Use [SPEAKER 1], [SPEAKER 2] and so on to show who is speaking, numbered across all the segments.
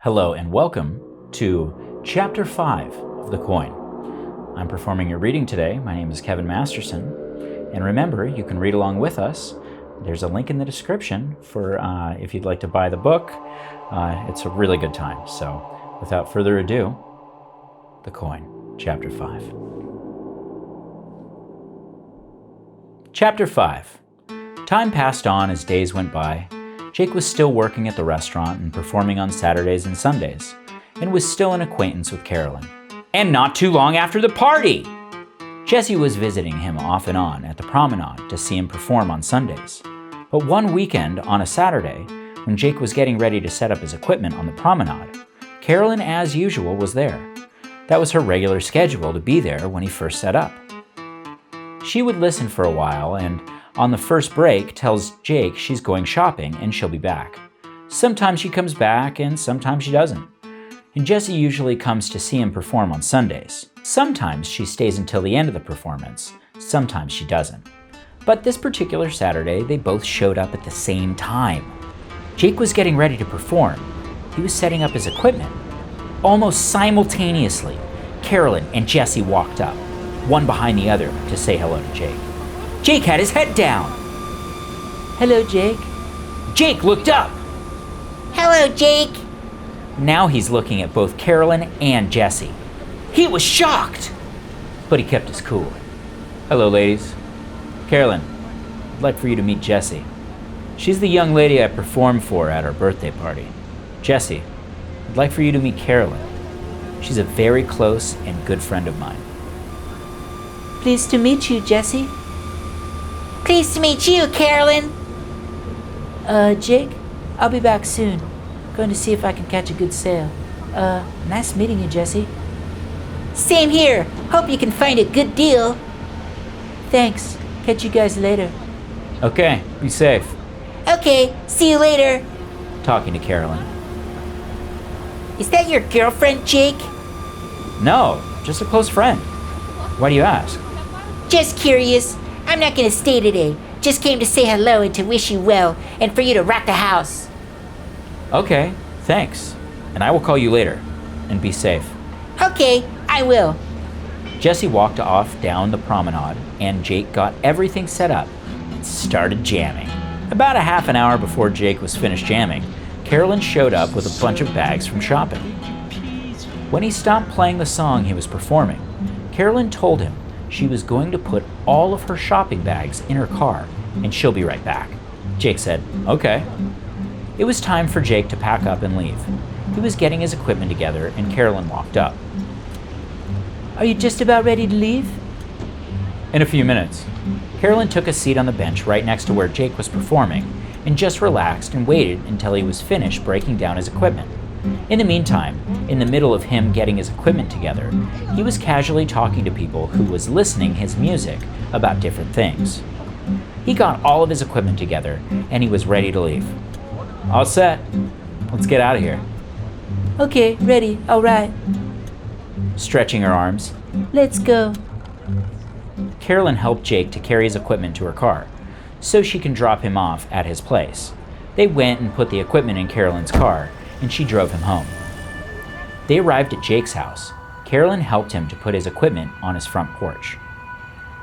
[SPEAKER 1] Hello and welcome to Chapter 5 of The Coin. I'm performing your reading today. My name is Kevin Masterson. And remember, you can read along with us. There's a link in the description for if you'd like to buy the book. It's a really good time. So without further ado, The Coin, Chapter 5. Chapter 5. Time passed on as days went by. Jake was still working at the restaurant and performing on Saturdays and Sundays, and was still an acquaintance with Carolyn. And not too long after the party! Jessie was visiting him off and on at the promenade to see him perform on Sundays. But one weekend, on a Saturday, when Jake was getting ready to set up his equipment on the promenade, Carolyn, as usual, was there. That was her regular schedule to be there when he first set up. She would listen for a while and, on the first break, tells Jake she's going shopping and she'll be back. Sometimes she comes back and sometimes she doesn't. And Jessie usually comes to see him perform on Sundays. Sometimes she stays until the end of the performance, sometimes she doesn't. But this particular Saturday, they both showed up at the same time. Jake was getting ready to perform. He was setting up his equipment. Almost simultaneously, Carolyn and Jessie walked up, one behind the other, to say hello to Jake. Jake had his head down. Hello, Jake. Jake looked up.
[SPEAKER 2] Hello, Jake.
[SPEAKER 1] Now he's looking at both Carolyn and Jessie. He was shocked, but he kept his cool. Hello, ladies. Carolyn, I'd like for you to meet Jessie. She's the young lady I performed for at our birthday party. Jessie, I'd like for you to meet Carolyn. She's a very close and good friend of mine.
[SPEAKER 2] Pleased to meet you, Jessie. Pleased to meet you, Carolyn.
[SPEAKER 3] Jake, I'll be back soon. Going to see if I can catch a good sale. Nice meeting you, Jessie.
[SPEAKER 2] Same here. Hope you can find a good deal.
[SPEAKER 3] Thanks. Catch you guys later.
[SPEAKER 1] Okay, be safe.
[SPEAKER 2] Okay, see you later.
[SPEAKER 1] Talking to Carolyn.
[SPEAKER 2] Is that your girlfriend, Jake?
[SPEAKER 1] No, just a close friend. Why do you ask?
[SPEAKER 2] Just curious. I'm not gonna stay today. Just came to say hello and to wish you well, and for you to rock the house.
[SPEAKER 1] Okay, thanks. And I will call you later. And be safe.
[SPEAKER 2] Okay, I will.
[SPEAKER 1] Jessie walked off down the promenade, and Jake got everything set up and started jamming. About a half an hour before Jake was finished jamming, Carolyn showed up with a bunch of bags from shopping. When he stopped playing the song he was performing, Carolyn told him she was going to put all of her shopping bags in her car and she'll be right back. Jake said, okay. It was time for Jake to pack up and leave. He was getting his equipment together and Carolyn walked up.
[SPEAKER 3] Are you just about ready to leave?
[SPEAKER 1] In a few minutes. Carolyn took a seat on the bench right next to where Jake was performing and just relaxed and waited until he was finished breaking down his equipment. In the meantime, in the middle of him getting his equipment together, he was casually talking to people who was listening his music about different things. He got all of his equipment together and he was ready to leave. All set. Let's get out of here.
[SPEAKER 3] Okay, ready, all right.
[SPEAKER 1] Stretching her arms.
[SPEAKER 3] Let's go.
[SPEAKER 1] Carolyn helped Jake to carry his equipment to her car so she can drop him off at his place. They went and put the equipment in Carolyn's car and she drove him home. They arrived at Jake's house. Carolyn helped him to put his equipment on his front porch.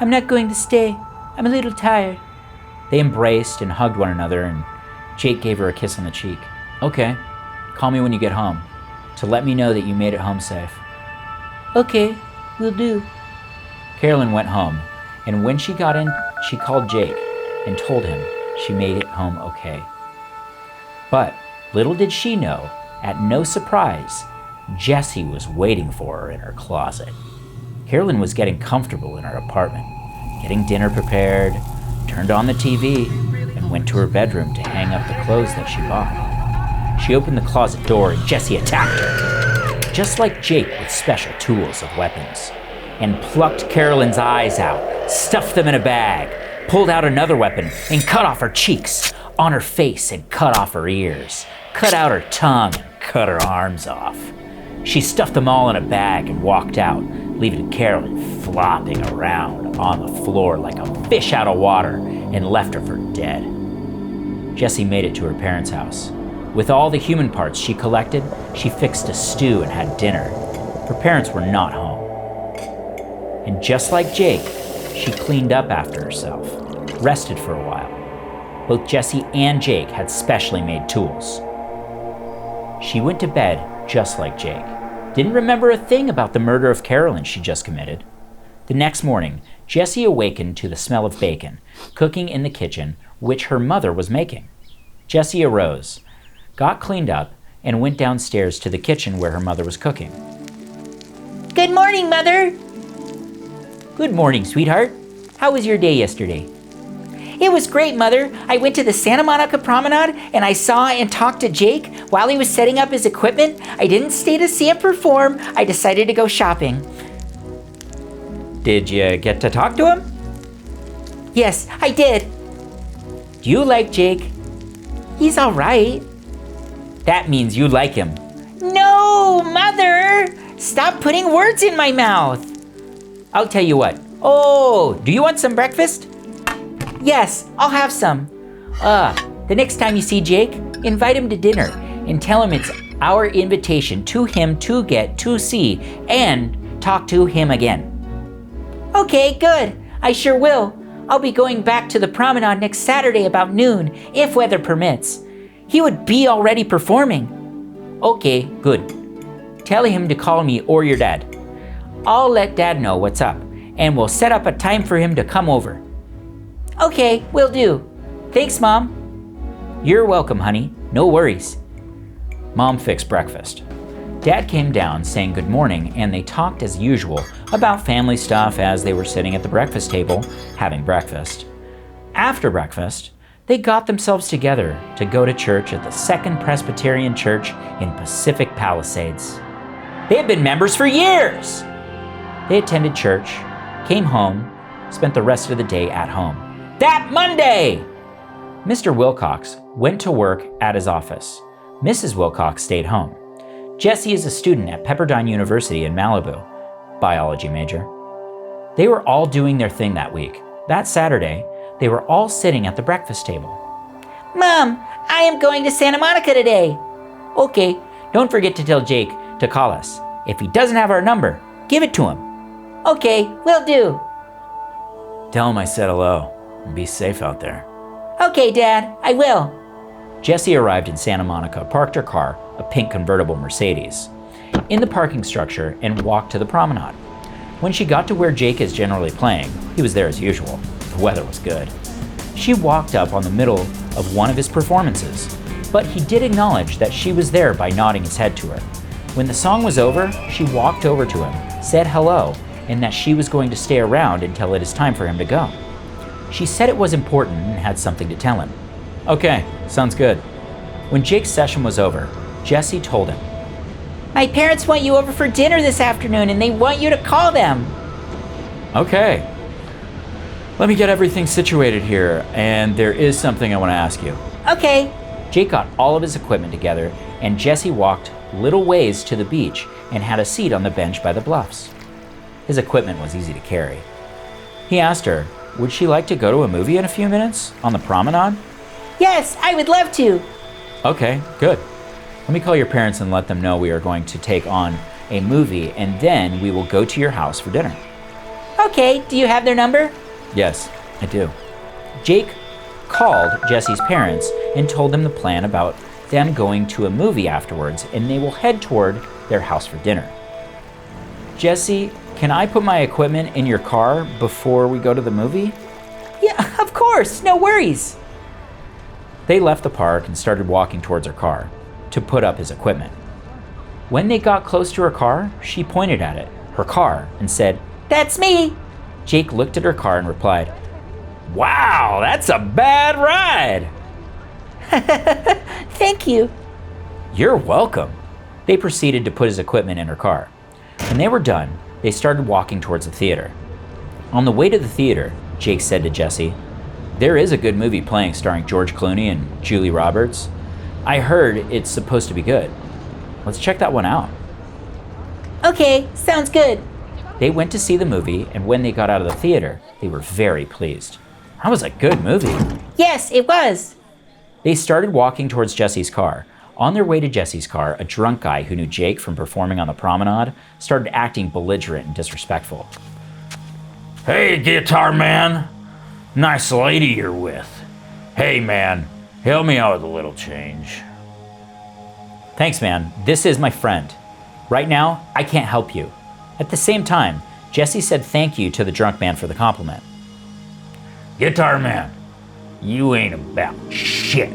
[SPEAKER 3] I'm not going to stay. I'm a little tired.
[SPEAKER 1] They embraced and hugged one another, and Jake gave her a kiss on the cheek. Okay, call me when you get home to let me know that you made it home safe.
[SPEAKER 3] Okay, will do.
[SPEAKER 1] Carolyn went home, and when she got in, she called Jake and told him she made it home okay. But little did she know, at no surprise, Jessie was waiting for her in her closet. Carolyn was getting comfortable in her apartment, getting dinner prepared, turned on the TV, and went to her bedroom to hang up the clothes that she bought. She opened the closet door and Jessie attacked her, just like Jake with special tools of weapons, and plucked Carolyn's eyes out, stuffed them in a bag, pulled out another weapon, and cut off her cheeks, on her face, and cut off her ears, cut out her tongue, and cut her arms off. She stuffed them all in a bag and walked out, leaving Carolyn flopping around on the floor like a fish out of water, and left her for dead. Jessie made it to her parents' house. With all the human parts she collected, she fixed a stew and had dinner. Her parents were not home. And just like Jake, she cleaned up after herself, rested for a while. Both Jesse and Jake had specially made tools. She went to bed just like Jake. Didn't remember a thing about the murder of Carolyn she just committed. The next morning, Jesse awakened to the smell of bacon, cooking in the kitchen, which her mother was making. Jesse arose, got cleaned up, and went downstairs to the kitchen where her mother was cooking.
[SPEAKER 2] Good morning, Mother.
[SPEAKER 1] Good morning, sweetheart. How was your day yesterday?
[SPEAKER 2] It was great, Mother. I went to the Santa Monica Promenade and I saw and talked to Jake while he was setting up his equipment. I didn't stay to see him perform. I decided to go shopping.
[SPEAKER 1] Did you get to talk to him?
[SPEAKER 2] Yes, I did.
[SPEAKER 1] Do you like Jake?
[SPEAKER 2] He's all right.
[SPEAKER 1] That means you like him.
[SPEAKER 2] No, Mother! Stop putting words in my mouth.
[SPEAKER 1] I'll tell you what. Oh, do you want some breakfast?
[SPEAKER 2] Yes, I'll have some.
[SPEAKER 1] The next time you see Jake, invite him to dinner and tell him it's our invitation to him to get to see and talk to him again.
[SPEAKER 2] Okay, good. I sure will. I'll be going back to the promenade next Saturday about noon, if weather permits. He would be already performing.
[SPEAKER 1] Okay, good. Tell him to call me or your dad. I'll let Dad know what's up, and we'll set up a time for him to come over.
[SPEAKER 2] Okay, will do. Thanks, Mom.
[SPEAKER 1] You're welcome, honey. No worries. Mom fixed breakfast. Dad came down saying good morning, and they talked as usual about family stuff as they were sitting at the breakfast table having breakfast. After breakfast, they got themselves together to go to church at the Second Presbyterian Church in Pacific Palisades. They had been members for years! They attended church, came home, spent the rest of the day at home. That Monday! Mr. Wilcox went to work at his office. Mrs. Wilcox stayed home. Jesse is a student at Pepperdine University in Malibu, biology major. They were all doing their thing that week. That Saturday, they were all sitting at the breakfast table.
[SPEAKER 2] Mom, I am going to Santa Monica today.
[SPEAKER 1] Okay, don't forget to tell Jake to call us. If he doesn't have our number, give it to him.
[SPEAKER 2] Okay, will do.
[SPEAKER 1] Tell him I said hello, and be safe out there.
[SPEAKER 2] Okay, Dad, I will.
[SPEAKER 1] Jesse arrived in Santa Monica, parked her car, a pink convertible Mercedes, in the parking structure and walked to the promenade. When she got to where Jake is generally playing, he was there as usual. The weather was good. She walked up on the middle of one of his performances, but he did acknowledge that she was there by nodding his head to her. When the song was over, she walked over to him, said hello, and that she was going to stay around until it is time for him to go. She said it was important and had something to tell him. Okay, sounds good. When Jake's session was over, Jesse told him,
[SPEAKER 2] My parents want you over for dinner this afternoon and they want you to call them.
[SPEAKER 1] Okay. Let me get everything situated here, and there is something I want to ask you.
[SPEAKER 2] Okay.
[SPEAKER 1] Jake got all of his equipment together, and Jesse walked little ways to the beach and had a seat on the bench by the bluffs. His equipment was easy to carry. He asked her, would she like to go to a movie in a few minutes on the promenade?
[SPEAKER 2] Yes, I would love to.
[SPEAKER 1] Okay, good. Let me call your parents and let them know we are going to take on a movie, and then we will go to your house for dinner.
[SPEAKER 2] Okay, do you have their number?
[SPEAKER 1] Yes, I do. Jake called Jesse's parents and told them the plan about them going to a movie afterwards, and they will head toward their house for dinner. Jesse, can I put my equipment in your car before we go to the movie?
[SPEAKER 2] Yeah, of course, no worries.
[SPEAKER 1] They left the park and started walking towards her car to put up his equipment. When they got close to her car, she pointed at it, her car, and said,
[SPEAKER 2] That's me.
[SPEAKER 1] Jake looked at her car and replied, Wow, that's a bad ride.
[SPEAKER 2] Thank you.
[SPEAKER 1] You're welcome. They proceeded to put his equipment in her car. When they were done, they started walking towards the theater. On the way to the theater, Jake said to Jesse, There is a good movie playing starring George Clooney and Julie Roberts. I heard it's supposed to be good. Let's check that one out.
[SPEAKER 2] Okay, sounds good.
[SPEAKER 1] They went to see the movie, and when they got out of the theater, they were very pleased. That was a good movie.
[SPEAKER 2] Yes, it was.
[SPEAKER 1] They started walking towards Jesse's car. On their way to Jesse's car, a drunk guy who knew Jake from performing on the promenade started acting belligerent and disrespectful. "Hey, guitar man. Nice lady you're with. Hey, man, help me out with a little change." "Thanks, man. This is my friend. Right now, I can't help you." At the same time, Jesse said thank you to the drunk man for the compliment. "Guitar man, you ain't about shit.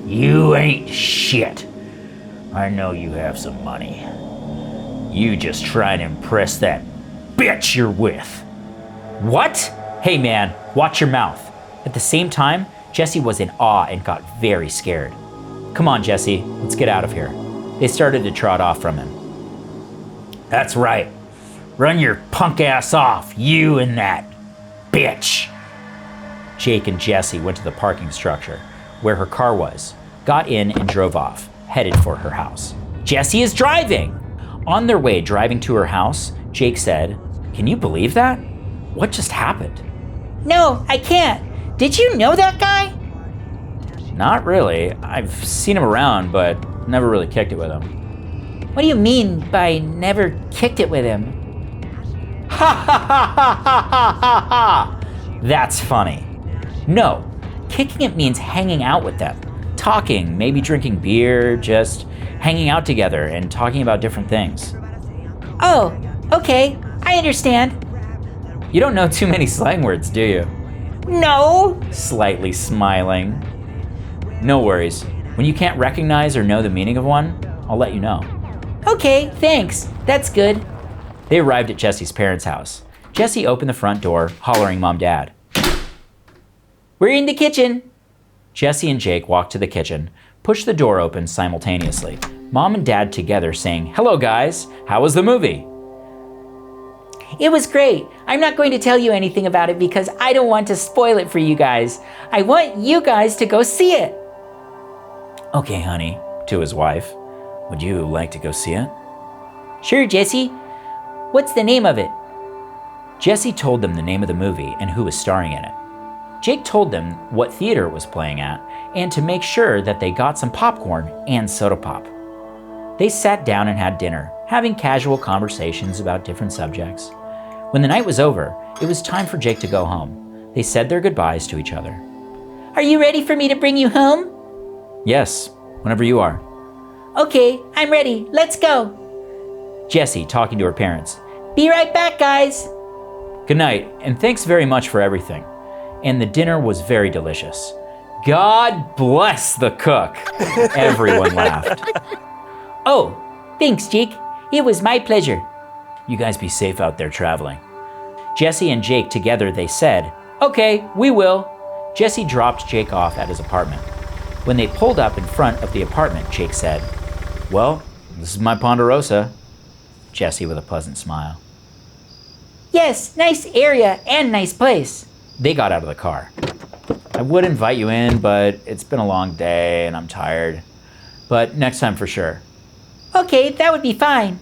[SPEAKER 1] You ain't shit. I know you have some money. You just try to impress that bitch you're with." "What? Hey man, watch your mouth." At the same time, Jesse was in awe and got very scared. "Come on, Jesse, let's get out of here." They started to trot off from him. "That's right. Run your punk ass off, you and that bitch." Jake and Jesse went to the parking structure where her car was, got in and drove off, headed for her house. "Jesse is driving!" On their way driving to her house, Jake said, "Can you believe that? What just happened?"
[SPEAKER 2] No, I can't. Did you know that guy?
[SPEAKER 1] "Not really. I've seen him around, but never really kicked it with him."
[SPEAKER 2] What do you mean by never kicked it with him?
[SPEAKER 1] Ha ha ha ha ha ha ha ha! That's funny. No, kicking it means hanging out with them, talking, maybe drinking beer, just hanging out together and talking about different things.
[SPEAKER 2] Oh, okay, I understand.
[SPEAKER 1] You don't know too many slang words, do you?
[SPEAKER 2] No.
[SPEAKER 1] Slightly smiling. No worries. When you can't recognize or know the meaning of one, I'll let you know.
[SPEAKER 2] Okay, thanks. That's good.
[SPEAKER 1] They arrived at Jesse's parents' house. Jesse opened the front door, hollering Mom, Dad.
[SPEAKER 2] We're in the kitchen.
[SPEAKER 1] Jesse and Jake walked to the kitchen, pushed the door open simultaneously. Mom and Dad together saying, "Hello guys, how was the movie?"
[SPEAKER 2] It was great. I'm not going to tell you anything about it because I don't want to spoil it for you guys. I want you guys to go see it.
[SPEAKER 1] "Okay, honey," to his wife. "Would you like to go see it?"
[SPEAKER 2] Sure, Jesse. What's the name of it?
[SPEAKER 1] Jesse told them the name of the movie and who was starring in it. Jake told them what theater it was playing at and to make sure that they got some popcorn and soda pop. They sat down and had dinner, having casual conversations about different subjects. When the night was over, it was time for Jake to go home. They said their goodbyes to each other.
[SPEAKER 2] Are you ready for me to bring you home?
[SPEAKER 1] "Yes, whenever you are."
[SPEAKER 2] Okay, I'm ready. Let's go.
[SPEAKER 1] Jessie talking to her parents.
[SPEAKER 2] Be right back, guys.
[SPEAKER 1] "Good night, and thanks very much for everything." And the dinner was very delicious. God bless the cook. Everyone laughed.
[SPEAKER 2] Oh, thanks, Jake. It was my pleasure.
[SPEAKER 1] "You guys be safe out there traveling." Jesse and Jake together, they said, "Okay, we will." Jesse dropped Jake off at his apartment. When they pulled up in front of the apartment, Jake said, "Well, this is my Ponderosa." Jesse with a pleasant smile.
[SPEAKER 2] Yes, nice area and nice place.
[SPEAKER 1] They got out of the car. "I would invite you in, but it's been a long day and I'm tired. But next time for sure."
[SPEAKER 2] Okay, that would be fine.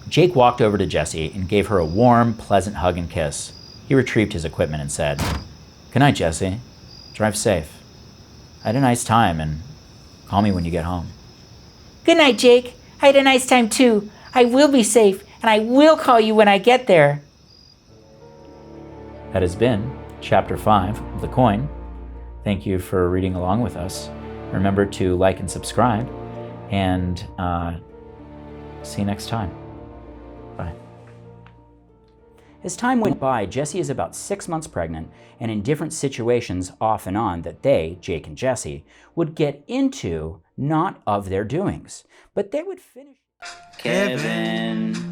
[SPEAKER 1] Jake walked over to Jesse and gave her a warm, pleasant hug and kiss. He retrieved his equipment and said, "Good night, Jesse. Drive safe. I had a nice time and call me when you get home."
[SPEAKER 2] Good night, Jake. I had a nice time too. I will be safe and I will call you when I get there.
[SPEAKER 1] That has been Chapter 5 of The Coin. Thank you for reading along with us. Remember to like and subscribe, and see you next time. Bye. As time went by, Jessie is about 6 months pregnant and in different situations off and on that they, Jake and Jesse, would get into not of their doings, but they would finish.
[SPEAKER 4] Kevin.